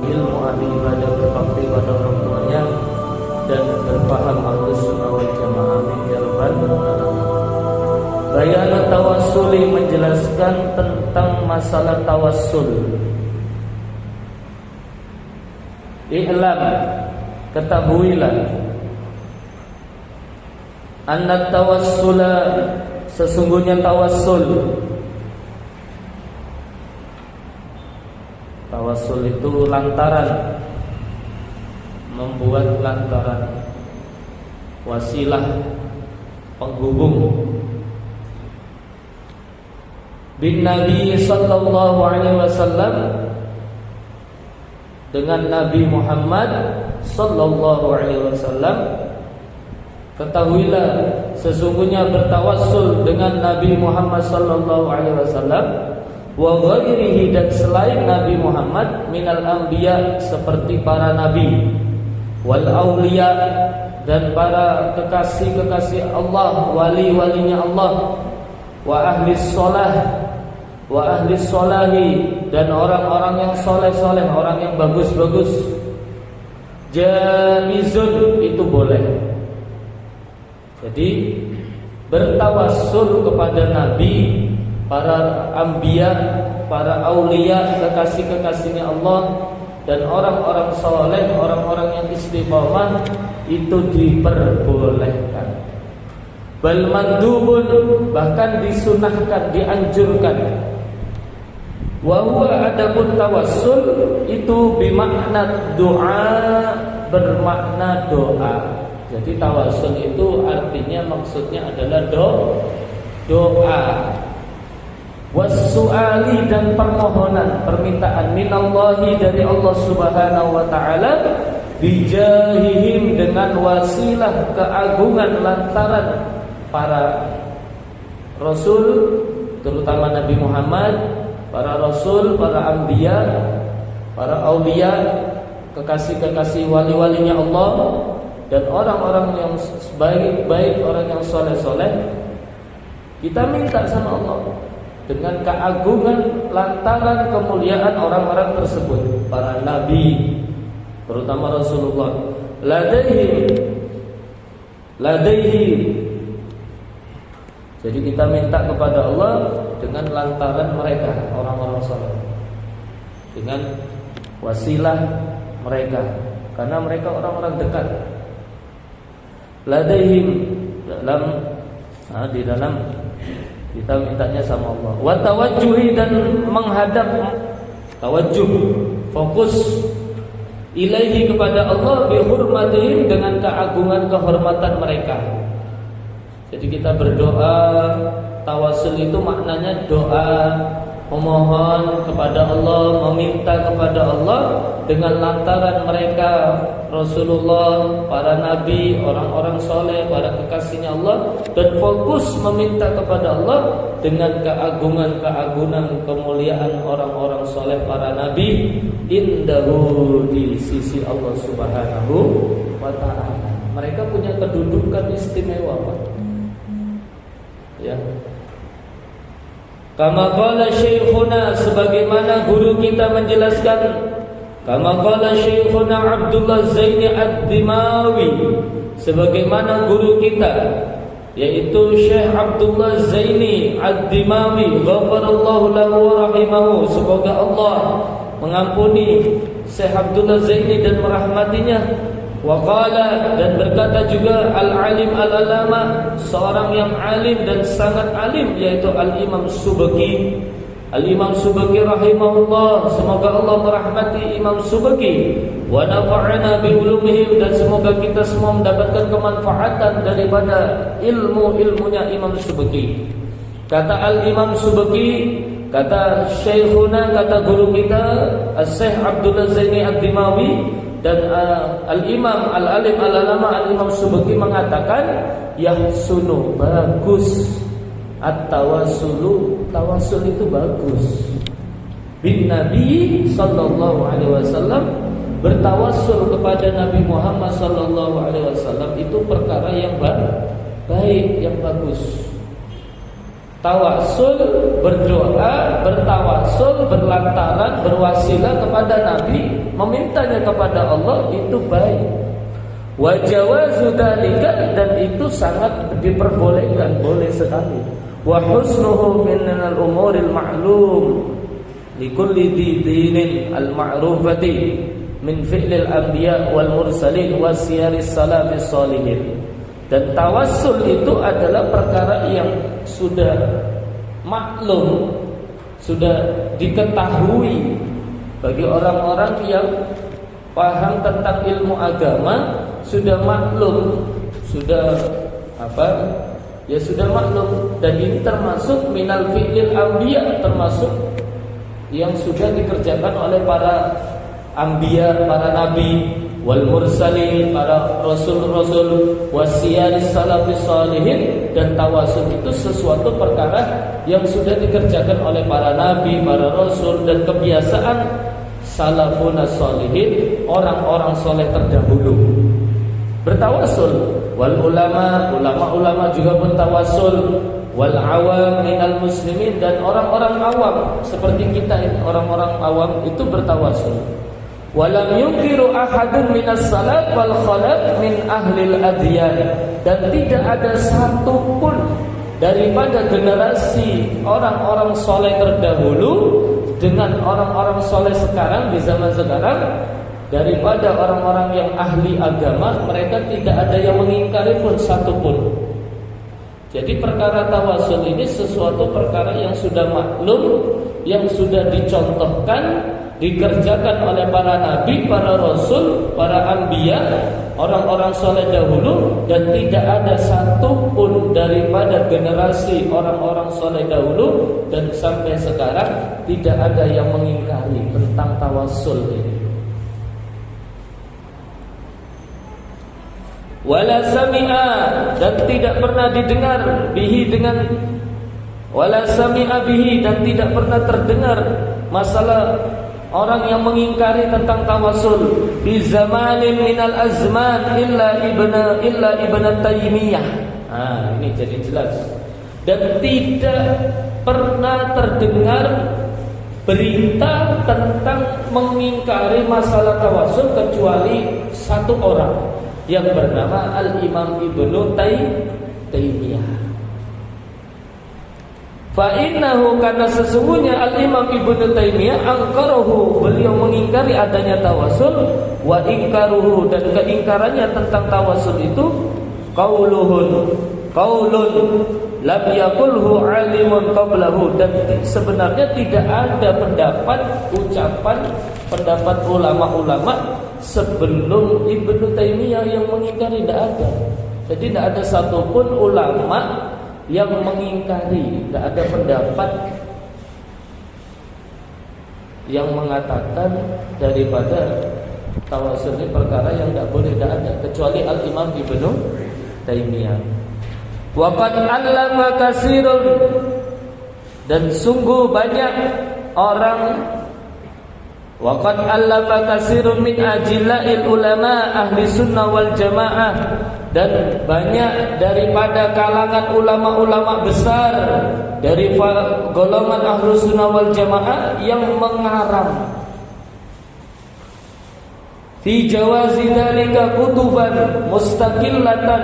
ilmu ahli ibadah berbakti pada orang tuanya dan berpaham Ahlus Sunnah wal Jamaah. Amin ya rabbal alamin. Bayan tawassuli menjelaskan tentang masalah tawassul. I'lam, ketahuilah, anna tawassula, sesungguhnya tawassul. Tawassul itu lantaran, membuat lantaran, wasilah, penghubung. Bin Nabi sallallahu alaihi wasallam, dengan Nabi Muhammad sallallahu alaihi wasallam. Ketahuilah sesungguhnya bertawassul dengan Nabi Muhammad sallallahu alaihi wasallam wa ghairihi, dan selain Nabi Muhammad minal anbiya, seperti para nabi, wal auliya, dan para kekasih-kekasih Allah, wali-walinya Allah, wa ahli sholah, wa ahli sholahi, dan orang-orang yang soleh-soleh, orang yang bagus-bagus. Jaizun, itu boleh. Jadi bertawassul kepada nabi, para anbiya, para aulia, kekasih-kekasihnya Allah, dan orang-orang soleh, orang-orang yang istiqomah, itu diperbolehkan. Bal mandubun, bahkan disunahkan, dianjurkan. Wa huwa, adapun tawassul itu bimakna doa, bermakna doa. Jadi tawassul itu artinya, maksudnya adalah doa. Wassu'ali, dan permohonan, permintaan, minallahi, dari Allah Subhanahu wa taala, bijahihim, dengan wasilah keagungan lantaran para rasul, terutama Nabi Muhammad, para rasul, para anbiya, para aulia, kekasih-kekasih wali-walinya Allah, dan orang-orang yang baik-baik, orang yang soleh-soleh. Kita minta sama Allah dengan keagungan lantaran kemuliaan orang-orang tersebut, para nabi, terutama Rasulullah. Ladaihim. Jadi kita minta kepada Allah dengan lantaran mereka, orang-orang saleh, dengan wasilah mereka, karena mereka orang-orang dekat. Ladaihim, di dalam kita mintanya sama Allah. Wa tawajjuhi, dan menghadap, tawajjuh, fokus, ilaihi, kepada Allah, bi hurmatihim, dengan keagungan kehormatan mereka. Jadi kita berdoa, tawassul itu maknanya doa, memohon kepada Allah, meminta kepada Allah dengan lantaran mereka, Rasulullah, para nabi, orang-orang soleh, para kekasihnya Allah, dan fokus meminta kepada Allah dengan keagungan, kemuliaan orang-orang soleh, para nabi, indahu, di sisi Allah Subhanahu wa ta'ala. Mereka punya kedudukan istimewa, Pak. Ya. Kama qala syekhuna, sebagaimana guru kita menjelaskan, kama qala syekhuna Abdullah Zaini Ad-Dimawi, sebagaimana guru kita yaitu Syekh Abdullah Zaini Ad-Dimawi, ghafarallahu lahu wa rahimahu, semoga Allah mengampuni Syekh Abdullah Zaini dan merahmatinya. Wa qala, dan berkata juga al-alim al-alama, seorang yang alim dan sangat alim, yaitu al-Imam Subki. Al-Imam Subki rahimahullah, semoga Allah merahmati Imam Subki. Wa nafa'ana bi ulumihim, dan semoga kita semua mendapatkan kemanfaatan daripada ilmu-ilmunya Imam Subki. Kata al-Imam Subki, kata syekhuna, kata guru kita Syekh Abdullah Zaini Ad-Dimawi, dan al-Imam al-alim al-alama al-Imam Subki mengatakan, yahsunu, bagus, at-tawassulu, tawassul itu bagus, bin Nabi sallallahu alaihi wasallam, bertawassul kepada Nabi Muhammad sallallahu alaihi wasallam itu perkara yang baik, yang bagus. tawasul, berdoa, bertawasul, berlantaran, berwasilah kepada Nabi, memintanya kepada Allah, itu baik. Wa jawazu dzalika, dan itu sangat diperbolehkan, boleh sekali. Wa husnuhu min al-umuril ma'lum likulli dinin al-ma'rufati min fi'lil anbiya wal mursalin wa siyaris salafis sholihin. Dan tawassul itu adalah perkara yang sudah maklum, sudah diketahui bagi orang-orang yang paham tentang ilmu agama, sudah maklum, sudah sudah maklum. Dan ini termasuk minal fi'lil anbiya, termasuk yang sudah dikerjakan oleh para anbiya, para nabi, wal mursalin, para rasul-rasul, wasiyaris salafis sholihin. Dan tawasul itu sesuatu perkara yang sudah dikerjakan oleh para nabi, para rasul, dan kebiasaan salafun sholihin, orang-orang soleh terdahulu bertawasul. Wal ulama juga pun tawasul. Wal awam minal muslimin, dan orang-orang awam seperti kita ini, orang-orang awam itu bertawasul. Walam yunkiru ahadun minas salaf wal khalaf min ahlil adyan, dan tidak ada satupun daripada generasi orang-orang soleh terdahulu dengan orang-orang soleh sekarang, di zaman sekarang, daripada orang-orang yang ahli agama, mereka tidak ada yang mengingkari pun satupun. Jadi perkara tawasul ini sesuatu perkara yang sudah maklum, yang sudah dicontohkan, dikerjakan oleh para nabi, para rasul, para anbiya, orang-orang soleh dahulu. Dan tidak ada satupun daripada generasi orang-orang soleh dahulu dan sampai sekarang tidak ada yang mengingkari tentang tawasul ini. Wala sami'a, dan tidak pernah didengar bihi dengan wala sami'a bihi, dan tidak pernah terdengar masalah orang yang mengingkari tentang tawasul di zamanin minal azman illa ibn Taimiyah. Ini jadi jelas. Dan tidak pernah terdengar berita tentang mengingkari masalah tawasul kecuali satu orang yang bernama Al-Imam Ibnu Taimiyah. Fa'innahu, karena sesungguhnya Al-Imam Ibnu Taimiyah angkarahu, beliau mengingkari adanya tawasul. Wa ingkaruhu, dan keingkarannya tentang tawasul itu qaulun lam yaqulhu alimun qablahu, dan sebenarnya tidak ada pendapat ulama-ulama sebelum Ibnu Taimiyah yang mengingkari, tidak ada. Jadi tidak ada satupun ulama yang mengingkari, tidak ada pendapat yang mengatakan daripada tawasul ini perkara yang tidak boleh, tidak ada, kecuali Al-Imam Ibnu Taimiyah. Wa qad allama katsirun, dan sungguh banyak orang, wa qad allama katsirun min ajilla'il ulama ahli sunnah wal jamaah, dan banyak daripada kalangan ulama-ulama besar dari golongan ahlu sunnah wal jamaah yang mengarang fi jawazi dzalika kutuban mustaqillatan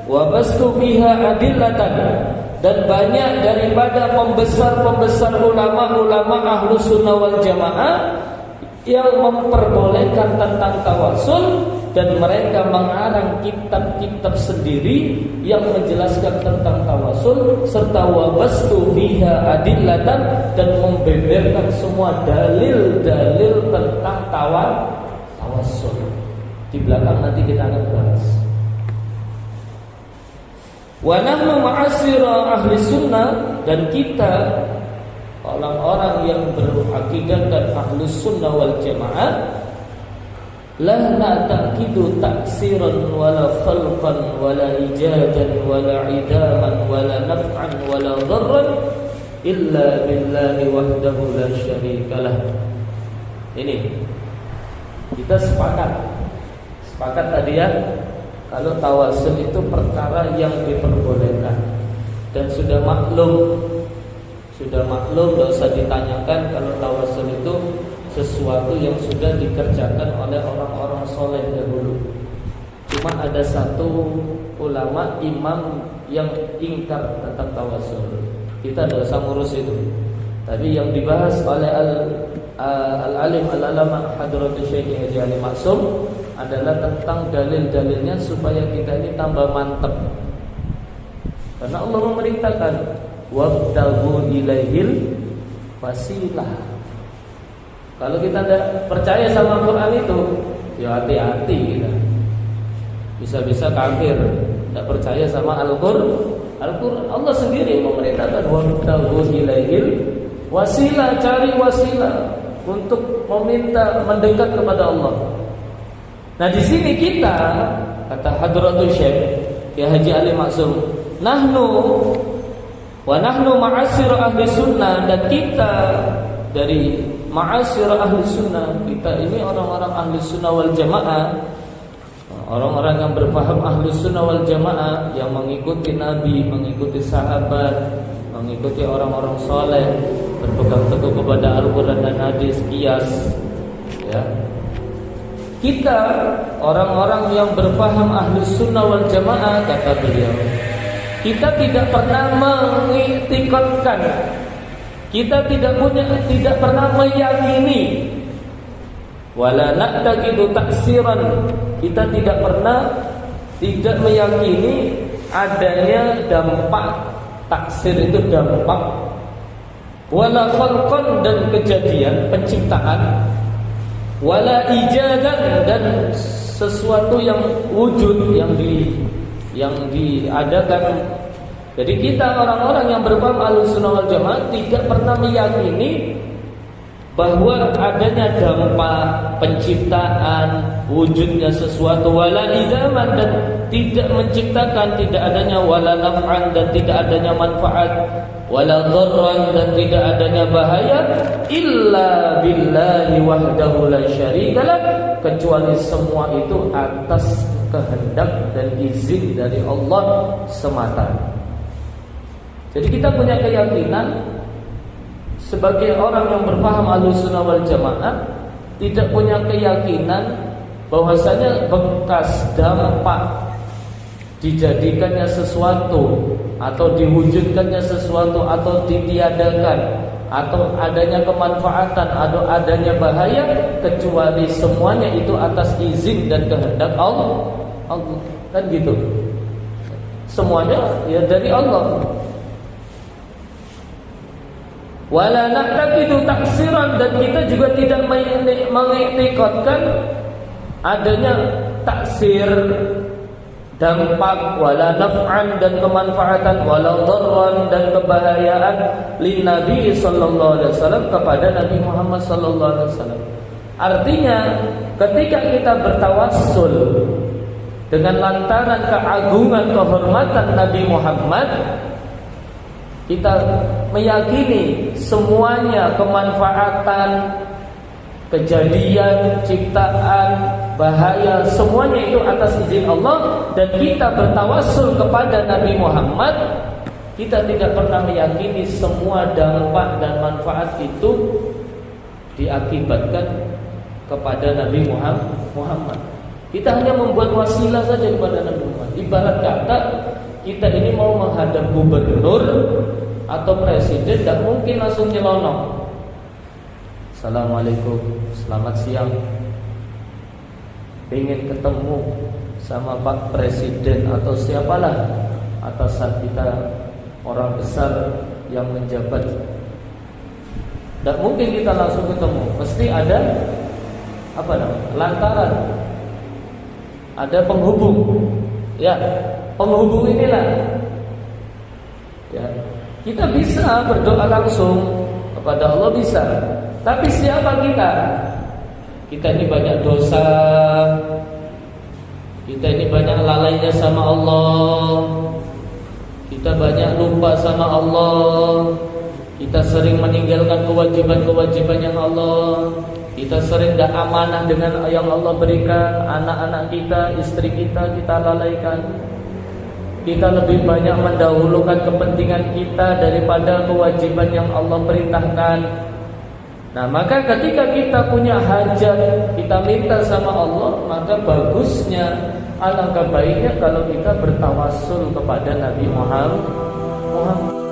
wa bastu fiha adillatan, dan banyak daripada pembesar-pembesar ulama-ulama ahlu sunnah wal jamaah yang memperbolehkan tentang tawasul, dan mereka mengarang kitab-kitab sendiri yang menjelaskan tentang tawasul, serta wabastu fiha adillatan, dan membeberkan semua dalil-dalil tentang tawasul. Di belakang nanti kita akan bahas. Wa nahnu ma'asyira ahli sunnah, dan kita orang-orang yang berakidahkan ahlus sunnah wal jamaah, la na'taqidu taksiran wala khalqan wala ijadan wala idaman wala naf'an wala dharran illa billahi wahdahu la syarikalah. Ini kita sepakat tadi ya, kalau tawasul itu perkara yang diperbolehkan dan sudah maklum Sudah maklum, tidak usah ditanyakan kalau tawasul itu sesuatu yang sudah dikerjakan oleh orang-orang soleh dahulu. Cuma ada satu ulama imam yang ingkar tentang tawasul. Kita tidak usah ngurus itu. Tapi yang dibahas oleh al-alim al-alama Hadratul Syekh Haji Ali Maksum adalah tentang dalil-dalilnya supaya kita ini tambah mantap. Karena Allah memerintahkan wabtaghu ilaihil wasilah. Kalau kita tidak percaya sama Quran itu, ya hati-hati kita. Bisa-bisa kafir, tidak percaya sama Al-Quran. Allah sendiri memerintahkan wabtaghu ilaihil wasilah, cari wasilah untuk meminta mendekat kepada Allah. Nah di sini kita, kata Hadratul Syekh ya Haji Ali Maksum, nahnu ma'asyir ahli sunnah, dan kita dari ma'asyir ahli sunnah, kita ini orang-orang ahli sunnah wal jamaah, orang-orang yang berpaham ahli sunnah wal jamaah, yang mengikuti Nabi, mengikuti sahabat, mengikuti orang-orang soleh, berpegang teguh kepada Al-Quran dan hadis, qiyas, ya. Kita orang-orang yang berpaham ahli sunnah wal jamaah, kata beliau, kita tidak pernah mengiktikadkan, kita tidak pernah meyakini, wala na'taqidu taksiran, kita tidak meyakini adanya dampak. Taksir itu dampak, wala khalqan, dan kejadian penciptaan, wala ijadan, dan sesuatu yang wujud yang diadakan. Jadi kita orang-orang yang berpaham Ahlussunnah wal Jamaah tidak pernah meyakini bahwa adanya dampak penciptaan, wujudnya sesuatu, wala idaman, dan tidak menciptakan, tidak adanya wala naf'an, dan tidak adanya manfaat, wala dharran, dan tidak adanya bahaya, illa billahi wahdahu la syarikalah, kecuali semua itu atas kehendak dan izin dari Allah semata. Jadi kita punya keyakinan sebagai orang yang berpaham Ahlussunnah wal Jamaah, tidak punya keyakinan bahwasanya bekas dampak dijadikannya sesuatu atau diwujudkannya sesuatu atau ditiadakan atau adanya kemanfaatan atau adanya bahaya, kecuali semuanya itu atas izin dan kehendak Allah. Kan gitu. Semuanya ya dari Allah. Wala na'taqidu taksiran, dan kita juga tidak mengiktikadkan adanya taksir, dampak, wala naf'an, dan kemanfaatan, wala dharran, dan kebahayaan lin Nabi sallallahu alaihi wasallam, kepada Nabi Muhammad sallallahu alaihi wasallam. Artinya ketika kita bertawassul dengan lantaran keagungan kehormatan Nabi Muhammad, kita meyakini semuanya kemanfaatan, kejadian, ciptaan, bahaya, semuanya itu atas izin Allah, dan kita bertawassul kepada Nabi Muhammad. Kita tidak pernah meyakini semua dampak dan manfaat itu diakibatkan kepada Nabi Muhammad. Kita hanya membuat wasilah saja kepada Nabi Muhammad. Ibarat kata kita ini mau menghadap gubernur atau presiden, tidak mungkin langsung nyelonong. Assalamualaikum, selamat siang, ingin ketemu sama Pak Presiden atau siapalah atasan kita, orang besar yang menjabat. Tidak mungkin kita langsung ketemu, mesti ada lantaran, ada penghubung. Ya, penghubung inilah. Ya, kita bisa berdoa langsung kepada Allah, bisa. Tapi siapa kita? Kita ini banyak dosa, kita ini banyak lalainya sama Allah, kita banyak lupa sama Allah, kita sering meninggalkan kewajiban-kewajiban yang Allah, kita sering tidak amanah dengan yang Allah berikan, anak-anak kita, istri kita lalaikan. kita lebih banyak mendahulukan kepentingan kita daripada kewajiban yang Allah perintahkan. Nah, maka ketika kita punya hajat, kita minta sama Allah, maka bagusnya, alangkah baiknya kalau kita bertawassul kepada Nabi Muhammad.